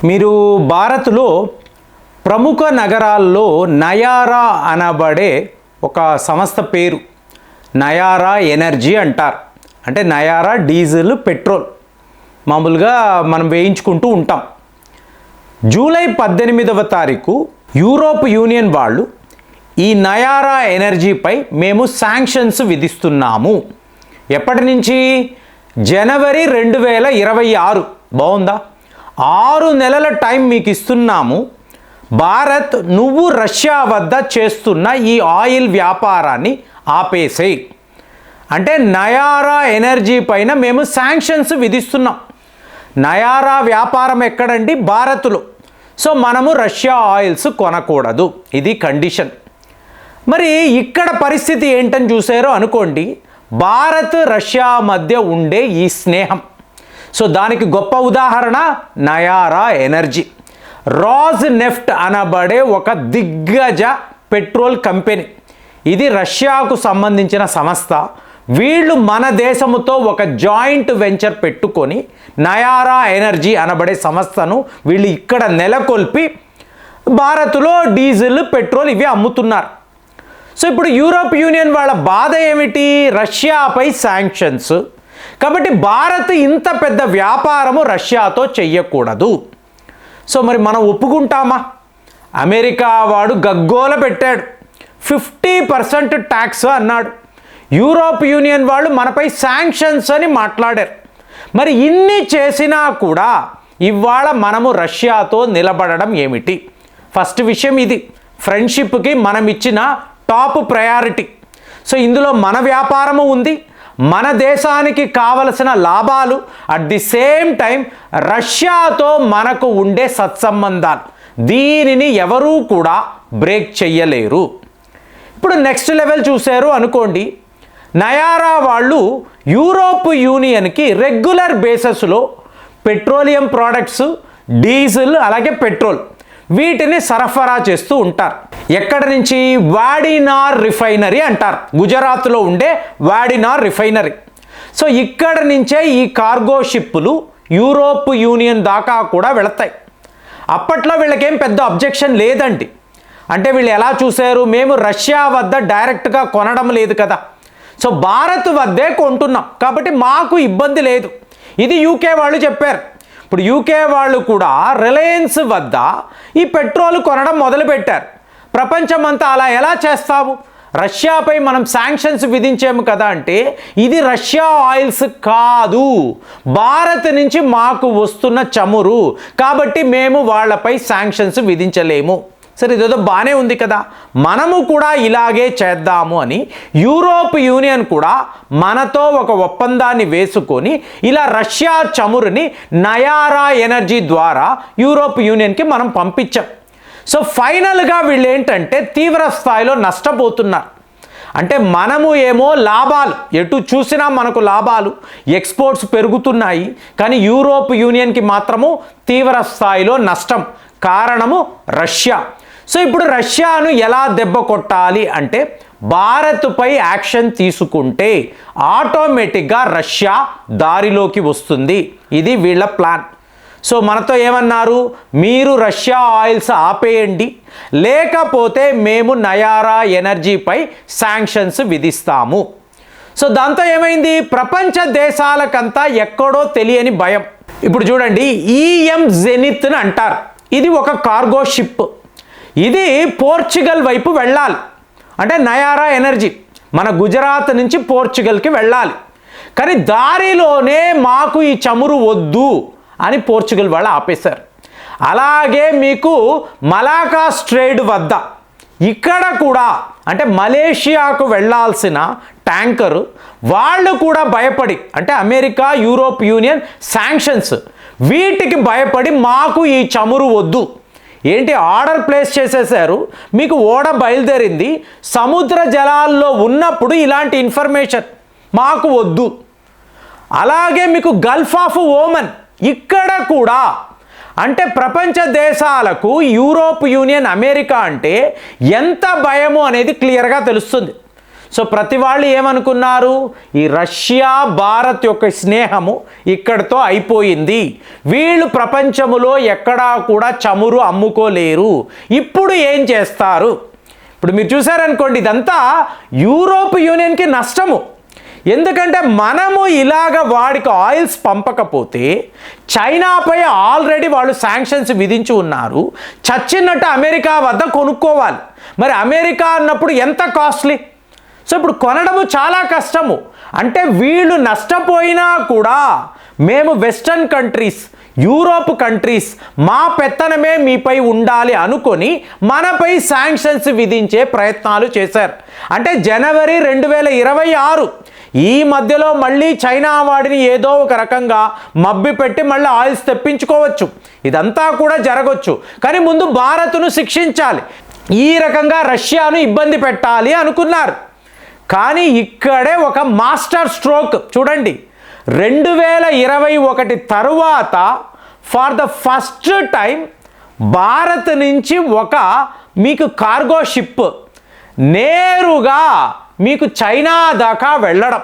మీరు భారత్లో ప్రముఖ నగరాల్లో నయారా అనబడే ఒక సంస్థ పేరు నయారా ఎనర్జీ అంటారు. అంటే నయారా డీజిల్ పెట్రోల్ మామూలుగా మనం వేయించుకుంటూ ఉంటాం. జూలై 18వ తారీఖు యూరోప్ యూనియన్ వాళ్ళు ఈ నయారా ఎనర్జీపై మేము శాంక్షన్స్ విధిస్తున్నాము. ఎప్పటి నుంచి? జనవరి 2026. బాగుందా? 6 నెలల టైం మీకు ఇస్తున్నాము. భారత్ నువ్వు రష్యా వద్ద చేస్తున్న ఈ ఆయిల్ వ్యాపారాన్ని ఆపేసేయి. అంటే నయారా ఎనర్జీ పైన మేము శాంక్షన్స్ విధిస్తున్నాం. నయారా వ్యాపారం ఎక్కడండి? భారత్లో. సో మనము రష్యా ఆయిల్స్ కొనకూడదు, ఇది కండిషన్. మరి ఇక్కడ పరిస్థితి ఏంటని చూసారో అనుకోండి. భారత్ రష్యా మధ్య ఉండే ఈ స్నేహం, సో దానికి గొప్ప ఉదాహరణ నయారా ఎనర్జీ. రాజ్ నెఫ్ట్ అనబడే ఒక దిగ్గజ పెట్రోల్ కంపెనీ, ఇది రష్యాకు సంబంధించిన సంస్థ. వీళ్ళు మన దేశముతో ఒక జాయింట్ వెంచర్ పెట్టుకొని నయారా ఎనర్జీ అనబడే సంస్థను వీళ్ళు ఇక్కడ నెలకొల్పి భారత్లో డీజిల్ పెట్రోల్ ఇవి అమ్ముతున్నారు. సో ఇప్పుడు యూరోప్ యూనియన్ వాళ్ళ బాధ ఏమిటి? రష్యాపై శాంక్షన్స్. కాబట్టి భారత్ ఇంత పెద్ద వ్యాపారము రష్యాతో చెయ్యకూడదు. సో మరి మనం ఒప్పుకుంటామా? అమెరికా వాడు గగ్గోల పెట్టాడు, 50% ట్యాక్స్ అన్నాడు. యూరోప్ యూనియన్ వాళ్ళు మనపై శాంక్షన్స్ అని మాట్లాడారు. మరి ఇన్ని చేసినా కూడా ఇవాళ మనము రష్యాతో నిలబడడం ఏమిటి? ఫస్ట్ విషయం ఇది. ఫ్రెండ్షిప్కి మనం ఇచ్చిన టాప్ ప్రయారిటీ. సో ఇందులో మన వ్యాపారము ఉంది, మన దేశానికి కావలసిన లాభాలు, అట్ ది సేమ్ టైం రష్యాతో మనకు ఉండే సత్సంబంధాలు, దీనిని ఎవరూ కూడా బ్రేక్ చెయ్యలేరు. ఇప్పుడు నెక్స్ట్ లెవెల్ చూశారు అనుకోండి. నయారా వాళ్ళు యూరోప్ యూనియన్కి రెగ్యులర్ బేసిస్లో పెట్రోలియం ప్రోడక్ట్స్, డీజిల్ అలాగే పెట్రోల్ వీటిని సరఫరా చేస్తూ ఉంటారు. ఎక్కడి నుంచి? వాడినార్ రిఫైనరీ అంటారు, గుజరాత్లో ఉండే వాడినార్ రిఫైనరీ. సో ఇక్కడ నుంచే ఈ కార్గో షిప్పులు యూరోప్ యూనియన్ దాకా కూడా వెళతాయి. అప్పట్లో వీళ్ళకేం పెద్ద అబ్జెక్షన్ లేదండి. అంటే వీళ్ళు ఎలా చూశారు? మేము రష్యా వద్ద డైరెక్ట్గా కొనడం లేదు కదా, సో భారత్ వద్దే కొంటున్నాం కాబట్టి మాకు ఇబ్బంది లేదు. ఇది యూకే వాళ్ళు చెప్పారు. ఇప్పుడు యూకే వాళ్ళు కూడా రిలయన్స్ వద్ద ఈ పెట్రోల్ కొనడం మొదలుపెట్టారు. ప్రపంచమంతా అలా ఎలా చేస్తావు? రష్యాపై మనం శాంక్షన్స్ విధించాము కదా అంటే ఇది రష్యా ఆయిల్స్ కాదు, భారత్ నుంచి మాకు వస్తున్న చమురు, కాబట్టి మేము వాళ్ళపై శాంక్షన్స్ విధించలేము. సరే, ఇదేదో బాగానే ఉంది కదా, మనము కూడా ఇలాగే చేద్దాము అని యూరోప్ యూనియన్ కూడా మనతో ఒక ఒప్పందాన్ని వేసుకొని ఇలా రష్యా చమురుని నయారా ఎనర్జీ ద్వారా యూరోప్ యూనియన్కి మనం పంపించాం. సో ఫైనల్గా వీళ్ళు ఏంటంటే తీవ్ర స్థాయిలో నష్టపోతున్నారు. అంటే మనము ఏమో లాభాలు, ఎటు చూసినా మనకు లాభాలు, ఎక్స్పోర్ట్స్ పెరుగుతున్నాయి, కానీ యూరోప్ యూనియన్కి మాత్రము తీవ్ర స్థాయిలో నష్టం. కారణము రష్యా. సో ఇప్పుడు రష్యాను ఎలా దెబ్బ కొట్టాలి అంటే భారత్పై యాక్షన్ తీసుకుంటే ఆటోమేటిక్గా రష్యా దారిలోకి వస్తుంది. ఇది వీళ్ళ ప్లాన్. సో మనతో ఏమన్నారు? మీరు రష్యా ఆయిల్స్ ఆపేయండి, లేకపోతే మేము నయారా ఎనర్జీపై శాంక్షన్స్ విధిస్తాము. సో దాంతో ఏమైంది? ప్రపంచ దేశాలకంతా ఎక్కడో తెలియని భయం. ఇప్పుడు చూడండి, ఈఎం జెనిత్ అంటారు. ఇది ఒక కార్గో షిప్. ఇది పోర్చుగల్ వైపు వెళ్ళాలి. అంటే నయారా ఎనర్జీ మన గుజరాత్ నుంచి పోర్చుగల్కి వెళ్ళాలి. కానీ దారిలోనే మాకు ఈ చమురు వద్దు అని పోర్చుగల్ వాళ్ళు ఆపేశారు. అలాగే మీకు మలాకా స్ట్రైట్ వద్ద ఇక్కడ కూడా అంటే మలేషియాకు వెళ్ళాల్సిన ట్యాంకరు వాళ్ళు కూడా భయపడి, అంటే అమెరికా, యూరోప్ యూనియన్ శాంక్షన్స్ వీటికి భయపడి మాకు ఈ చమురు వద్దు. ఏంటి, ఆర్డర్ ప్లేస్ చేసేసారు, మీకు ఓడ బయలుదేరింది, సముద్ర జలాల్లో ఉన్నప్పుడు ఇలాంటి ఇన్ఫర్మేషన్ మాకు వద్దు. అలాగే మీకు గల్ఫ్ ఆఫ్ ఓమన్ ఇక్కడ కూడా, అంటే ప్రపంచ దేశాలకు యూరోప్ యూనియన్, అమెరికా అంటే ఎంత భయము అనేది క్లియర్గా తెలుస్తుంది. సో ప్రతి వాళ్ళు ఏమనుకున్నారు, ఈ రష్యా భారత్ యొక్క స్నేహము ఇక్కడితో అయిపోయింది, వీళ్ళు ప్రపంచములో ఎక్కడా కూడా చమురు అమ్ముకోలేరు, ఇప్పుడు ఏం చేస్తారు? ఇప్పుడు మీరు చూసారనుకోండి, ఇదంతా యూరోప్ యూనియన్కి నష్టము. ఎందుకంటే మనము ఇలాగ వాడికి ఆయిల్స్ పంపకపోతే చైనాపై ఆల్రెడీ వాళ్ళు శాంక్షన్స్ విధించి ఉన్నారు, చచ్చినట్టు అమెరికా వద్ద కొనుక్కోవాలి. మరి అమెరికా అన్నప్పుడు ఎంత కాస్ట్లీ, సో ఇప్పుడు కొనడము చాలా కష్టము. అంటే వీళ్ళు నష్టపోయినా కూడా మేము వెస్టర్న్ కంట్రీస్, యూరోప్ కంట్రీస్ మా పెత్తనమే మీపై ఉండాలి అనుకొని మనపై శాంక్షన్స్ విధించే ప్రయత్నాలు చేశారు. అంటే జనవరి 2026 ఈ మధ్యలో మళ్ళీ చైనా వాడిని ఏదో ఒక రకంగా మబ్బి పెట్టి మళ్ళీ ఆయిల్స్ తెప్పించుకోవచ్చు, ఇదంతా కూడా జరగవచ్చు. కానీ ముందు భారత్ను శిక్షించాలి, ఈ రకంగా రష్యాను ఇబ్బంది పెట్టాలి అనుకున్నారు. కానీ ఇక్కడే ఒక మాస్టర్ స్ట్రోక్ చూడండి, 2021 తరువాత for the first time Bharat నుంచి ఒక మీకు కార్గో షిప్ నేరుగా మీకు చైనా దాకా వెళ్ళడం.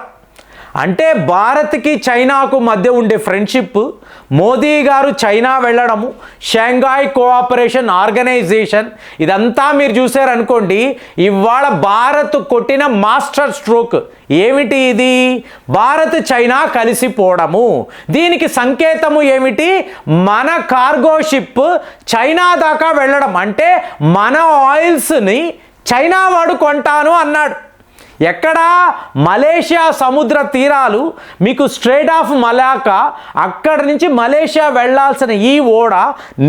అంటే భారత్కి చైనాకు మధ్య ఉండే ఫ్రెండ్షిప్, మోదీ గారు చైనా వెళ్ళడము, షాంఘాయ్ కోఆపరేషన్ ఆర్గనైజేషన్, ఇదంతా మీరు చూసారనుకోండి, ఇవాళ భారత్ కొట్టిన మాస్టర్ స్ట్రోక్. ఏమిటి ఇది? భారత్ చైనా కలిసిపోవడము. దీనికి సంకేతము ఏమిటి? మన కార్గో షిప్ చైనా దాకా వెళ్ళడం. అంటే మన ఆయిల్స్ని చైనా వాడు కొంటాను అన్నాడు. ఎక్కడా? మలేషియా సముద్ర తీరాలు, మీకు స్ట్రైట్ ఆఫ్ మలాకా, అక్కడి నుంచి మలేషియా వెళ్లాల్సిన ఈ ఓడ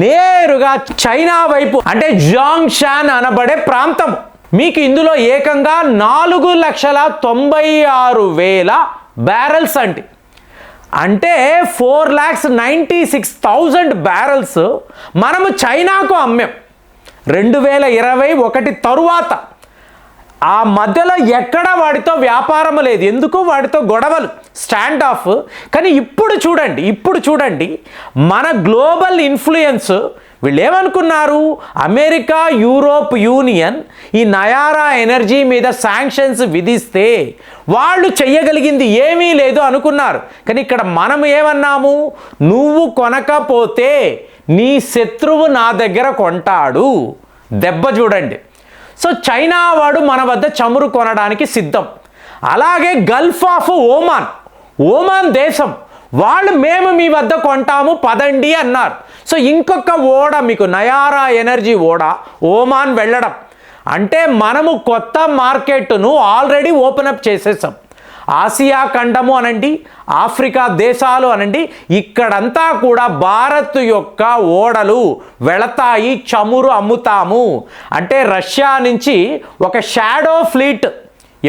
నేరుగా చైనా వైపు, అంటే జాంగ్షాన్ అనబడే ప్రాంతం. మీకు ఇందులో ఏకంగా 4,96,000 బ్యారెల్స్ అంటే 4,96,000 బ్యారెల్స్ మనము చైనాకు అమ్మాం 2021 తరువాత. ఆ మధ్యలో ఎక్కడ వాడితో వ్యాపారం లేదు, ఎందుకు వాడితో గొడవలు, స్టాండ్ ఆఫ్. కానీ ఇప్పుడు చూడండి మన గ్లోబల్ ఇన్ఫ్లుయెన్స్. వీళ్ళు ఏమనుకున్నారు? అమెరికా, యూరోప్ యూనియన్ ఈ నయారా ఎనర్జీ మీద శాంక్షన్స్ విధిస్తే వాళ్ళు చెయ్యగలిగింది ఏమీ లేదు అనుకున్నారు. కానీ ఇక్కడ మనం ఏమన్నాము? నువ్వు కొనకపోతే నీ శత్రువు నా దగ్గర కొంటాడు. దెబ్బ చూడండి. సో చైనా వాడు మన వద్ద చమురు కొనడానికి సిద్ధం. అలాగే గల్ఫ్ ఆఫ్ ఓమాన్ దేశం వాళ్ళు మేము మీ వద్ద కొంటాము పదండి అన్నారు. సో ఇంకొక ఓడ మీకు నయారా ఎనర్జీ ఓడ ఓమాన్ వెళ్ళడం. అంటే మనము కొత్త మార్కెట్ను ఆల్రెడీ ఓపెన్ అప్ చేసేసాం. ఆసియా ఖండము అనండి, ఆఫ్రికా దేశాలు అనండి, ఇక్కడంతా కూడా భారత్ యొక్క ఓడలు వెళతాయి, చమురు అమ్ముతాము. అంటే రష్యా నుంచి ఒక షాడో ఫ్లీట్,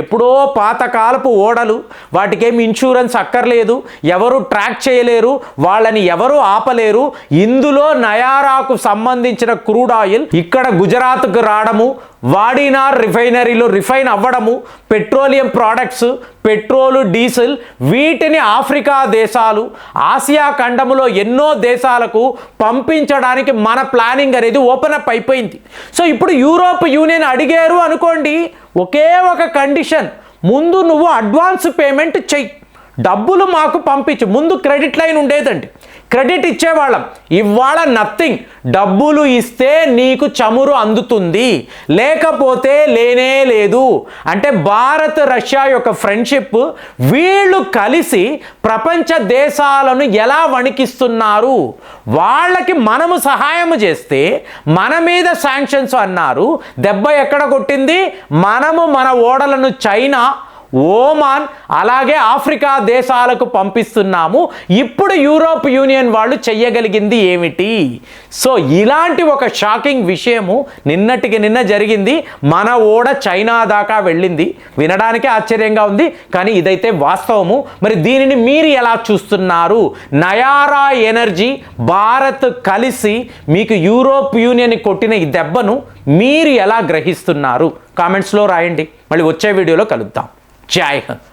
ఎప్పుడో పాతకాలపు ఓడలు, వాటికేమి ఇన్సూరెన్స్ అక్కర్లేదు, ఎవరు ట్రాక్ చేయలేరు, వాళ్ళని ఎవరు ఆపలేరు. ఇందులో నయారాకు సంబంధించిన క్రూడ్ ఆయిల్ ఇక్కడ గుజరాత్కు రావడము, వాడినార్ రిఫైనరీలో రిఫైన్ అవ్వడము, పెట్రోలియం ప్రోడక్ట్స్, పెట్రోలు, డీజిల్, వీటిని ఆఫ్రికా దేశాలు, ఆసియా ఖండములో ఎన్నో దేశాలకు పంపించడానికి మన ప్లానింగ్ అనేది ఓపెన్ అప్ అయిపోయింది. సో ఇప్పుడు యూరోప్ యూనియన్ అడిగారు అనుకోండి, ఒకే ఒక కండిషన్, ముందు నువ్వు అడ్వాన్స్ పేమెంట్ చెయ్యి, డబ్బులు మాకు పంపించు. ముందు క్రెడిట్ లైన్ ఉండేదండి, క్రెడిట్ ఇచ్చేవాళ్ళం. ఇవాళ నథింగ్, డబ్బులు ఇస్తే నీకు చమురు అందుతుంది, లేకపోతే లేనే లేదు. అంటే భారత్ రష్యా యొక్క ఫ్రెండ్షిప్, వీళ్ళు కలిసి ప్రపంచ దేశాలను ఎలా వణికిస్తున్నారు. వాళ్ళకి మనము సహాయం చేస్తే మన మీద శాంక్షన్స్ అన్నారు. దెబ్బ ఎక్కడ కొట్టింది? మనము మన ఓడలను చైనా, ఓమాన్, అలాగే ఆఫ్రికా దేశాలకు పంపిస్తున్నాము. ఇప్పుడు యూరోప్ యూనియన్ వాళ్ళు చెయ్యగలిగింది ఏమిటి? సో ఇలాంటి ఒక షాకింగ్ విషయము నిన్నటికి నిన్న జరిగింది. మన ఓడ చైనా దాకా వెళ్ళింది. వినడానికి ఆశ్చర్యంగా ఉంది, కానీ ఇదైతే వాస్తవము. మరి దీనిని మీరు ఎలా చూస్తున్నారు? నయారా ఎనర్జీ, భారత్ కలిసి మీకు యూరోప్ యూనియన్ కొట్టిన ఈ దెబ్బను మీరు ఎలా గ్రహిస్తున్నారు? కామెంట్స్లో రాయండి. మళ్ళీ వచ్చే వీడియోలో కలుద్దాం. జై హింద్.